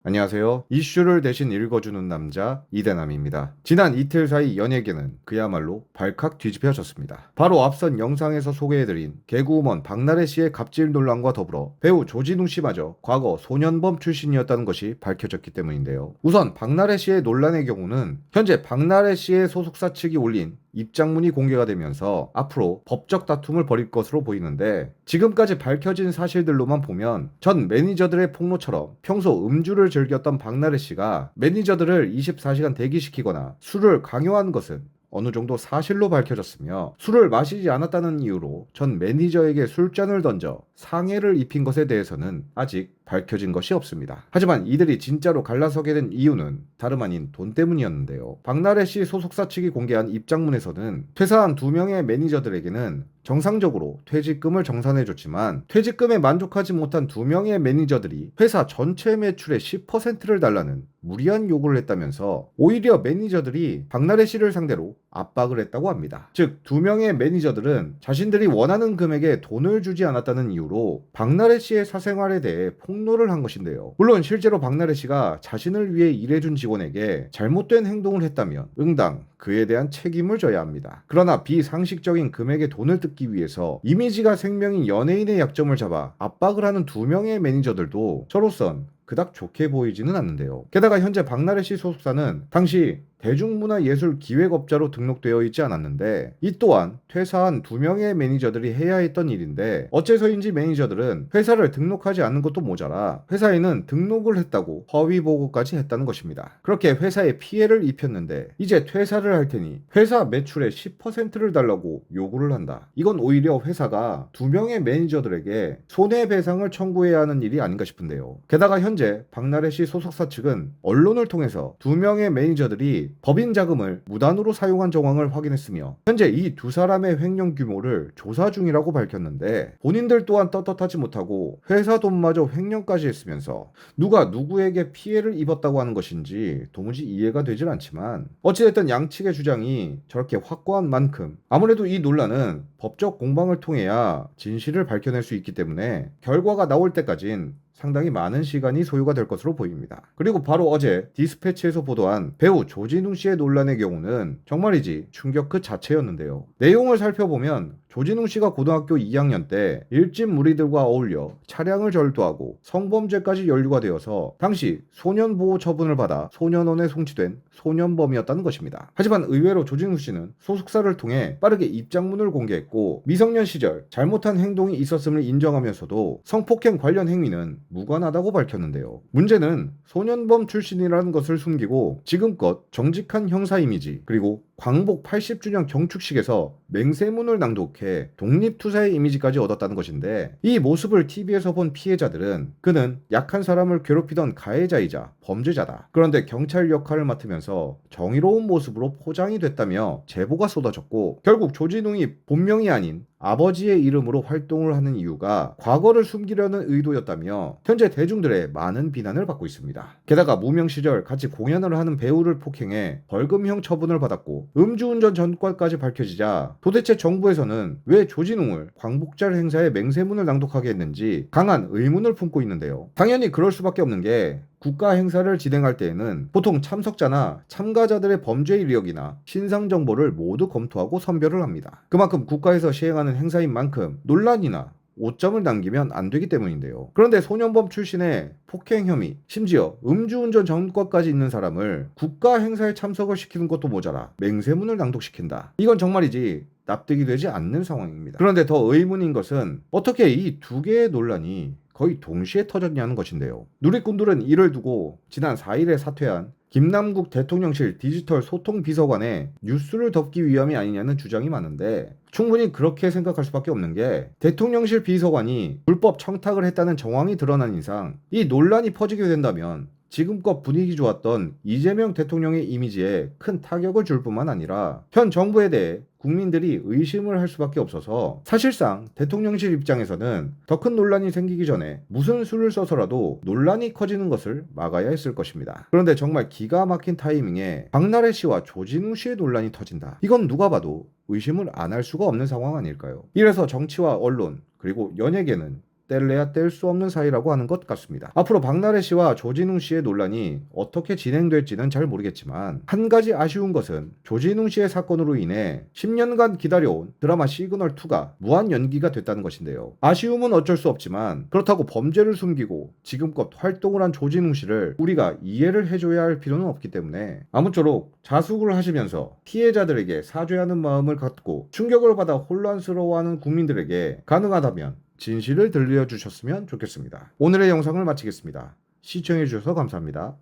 안녕하세요. 이슈를 대신 읽어주는 남자 이대남입니다. 지난 이틀 사이 연예계는 그야말로 발칵 뒤집혀졌습니다. 바로 앞선 영상에서 소개해드린 개그우먼 박나래 씨의 갑질 논란과 더불어 배우 조진웅 씨마저 과거 소년범 출신이었다는 것이 밝혀졌기 때문인데요. 우선 박나래 씨의 논란의 경우는 현재 박나래 씨의 소속사 측이 올린 입장문이 공개가 되면서 앞으로 법적 다툼을 벌일 것으로 보이는데, 지금까지 밝혀진 사실들로만 보면 전 매니저들의 폭로처럼 평소 음주를 즐겼던 박나래 씨가 매니저들을 24시간 대기시키거나 술을 강요한 것은 어느 정도 사실로 밝혀졌으며, 술을 마시지 않았다는 이유로 전 매니저에게 술잔을 던져 상해를 입힌 것에 대해서는 아직 밝혀진 것이 없습니다. 하지만 이들이 진짜로 갈라서게 된 이유는 다름 아닌 돈 때문이었는데요. 박나래 씨 소속사 측이 공개한 입장문에서는 퇴사한 2명의 매니저들에게는 정상적으로 퇴직금을 정산해줬지만, 퇴직금에 만족하지 못한 2명의 매니저들이 회사 전체 매출의 10%를 달라는 무리한 요구를 했다면서 오히려 매니저들이 박나래 씨를 상대로 압박을 했다고 합니다. 즉, 2명의 매니저들은 자신들이 원하는 금액에 돈을 주지 않았다는 이유로 박나래 씨의 사생활에 대해 폭로를 한 것인데요. 물론 실제로 박나래 씨가 자신을 위해 일해준 직원에게 잘못된 행동을 했다면 응당 그에 대한 책임을 져야 합니다. 그러나 비상식적인 금액의 돈을 뜯기 위해서 이미지가 생명인 연예인의 약점을 잡아 압박을 하는 2명의 매니저들도 저로선 그닥 좋게 보이지는 않는데요. 게다가 현재 박나래 씨 소속사는 당시 대중문화예술기획업자로 등록되어 있지 않았는데, 이 또한 퇴사한 2명의 매니저들이 해야 했던 일인데, 어째서인지 매니저들은 회사를 등록하지 않는 것도 모자라 회사에는 등록을 했다고 허위 보고까지 했다는 것입니다. 그렇게 회사에 피해를 입혔는데 이제 퇴사를 할 테니 회사 매출의 10%를 달라고 요구를 한다. 이건 오히려 회사가 2명의 매니저들에게 손해배상을 청구해야 하는 일이 아닌가 싶은데요. 게다가 현재 박나래 씨 소속사 측은 언론을 통해서 2명의 매니저들이 법인 자금을 무단으로 사용한 정황을 확인했으며, 현재 이 2사람의 횡령 규모를 조사 중이라고 밝혔는데, 본인들 또한 떳떳하지 못하고 회사 돈마저 횡령까지 했으면서 누가 누구에게 피해를 입었다고 하는 것인지 도무지 이해가 되질 않지만, 어찌됐든 양측의 주장이 저렇게 확고한 만큼 아무래도 이 논란은 법적 공방을 통해야 진실을 밝혀낼 수 있기 때문에 결과가 나올 때까진 상당히 많은 시간이 소요가 될 것으로 보입니다. 그리고 바로 어제 디스패치에서 보도한 배우 조진웅 씨의 논란의 경우는 정말이지 충격 그 자체였는데요. 내용을 살펴보면 조진웅 씨가 고등학교 2학년 때 일진 무리들과 어울려 차량을 절도하고 성범죄까지 연루가 되어서 당시 소년보호 처분을 받아 소년원에 송치된 소년범이었다는 것입니다. 하지만 의외로 조진웅 씨는 소속사를 통해 빠르게 입장문을 공개했고, 미성년 시절 잘못한 행동이 있었음을 인정하면서도 성폭행 관련 행위는 무관하다고 밝혔는데요. 문제는 소년범 출신이라는 것을 숨기고 지금껏 정직한 형사 이미지, 그리고 광복 80주년 경축식에서 맹세문을 낭독해 독립투사의 이미지까지 얻었다는 것인데, 이 모습을 TV에서 본 피해자들은 그는 약한 사람을 괴롭히던 가해자이자 범죄자다. 그런데 경찰 역할을 맡으면서 정의로운 모습으로 포장이 됐다며 제보가 쏟아졌고, 결국 조진웅이 본명이 아닌 아버지의 이름으로 활동을 하는 이유가 과거를 숨기려는 의도였다며 현재 대중들의 많은 비난을 받고 있습니다. 게다가 무명 시절 같이 공연을 하는 배우를 폭행해 벌금형 처분을 받았고, 음주운전 전과까지 밝혀지자 도대체 정부에서는 왜 조진웅을 광복절 행사에 맹세문을 낭독하게 했는지 강한 의문을 품고 있는데요. 당연히 그럴 수밖에 없는 게, 국가 행사를 진행할 때에는 보통 참석자나 참가자들의 범죄 이력이나 신상 정보를 모두 검토하고 선별을 합니다. 그만큼 국가에서 시행하는 행사인 만큼 논란이나 오점을 남기면 안 되기 때문인데요. 그런데 소년범 출신의 폭행 혐의, 심지어 음주운전 전과까지 있는 사람을 국가 행사에 참석을 시키는 것도 모자라 맹세문을 낭독시킨다. 이건 정말이지 납득이 되지 않는 상황입니다. 그런데 더 의문인 것은 어떻게 이 두 개의 논란이 거의 동시에 터졌냐는 것인데요. 누리꾼들은 이를 두고 지난 4일에 사퇴한 김남국 대통령실 디지털 소통 비서관의 뉴스를 덮기 위함이 아니냐는 주장이 많은데, 충분히 그렇게 생각할 수밖에 없는 게, 대통령실 비서관이 불법 청탁을 했다는 정황이 드러난 이상 이 논란이 퍼지게 된다면 지금껏 분위기 좋았던 이재명 대통령의 이미지에 큰 타격을 줄 뿐만 아니라 현 정부에 대해 국민들이 의심을 할 수밖에 없어서, 사실상 대통령실 입장에서는 더 큰 논란이 생기기 전에 무슨 수를 써서라도 논란이 커지는 것을 막아야 했을 것입니다. 그런데 정말 기가 막힌 타이밍에 박나래 씨와 조진웅 씨의 논란이 터진다. 이건 누가 봐도 의심을 안 할 수가 없는 상황 아닐까요? 이래서 정치와 언론, 그리고 연예계는 뗄래야 뗄 수 없는 사이라고 하는 것 같습니다. 앞으로 박나래 씨와 조진웅 씨의 논란이 어떻게 진행될지는 잘 모르겠지만 한 가지 아쉬운 것은 조진웅 씨의 사건으로 인해 10년간 기다려온 드라마 시그널2가 무한 연기가 됐다는 것인데요. 아쉬움은 어쩔 수 없지만 그렇다고 범죄를 숨기고 지금껏 활동을 한 조진웅 씨를 우리가 이해를 해줘야 할 필요는 없기 때문에 아무쪼록 자숙을 하시면서 피해자들에게 사죄하는 마음을 갖고 충격을 받아 혼란스러워하는 국민들에게 가능하다면 진실을 들려주셨으면 좋겠습니다. 오늘의 영상을 마치겠습니다. 시청해주셔서 감사합니다.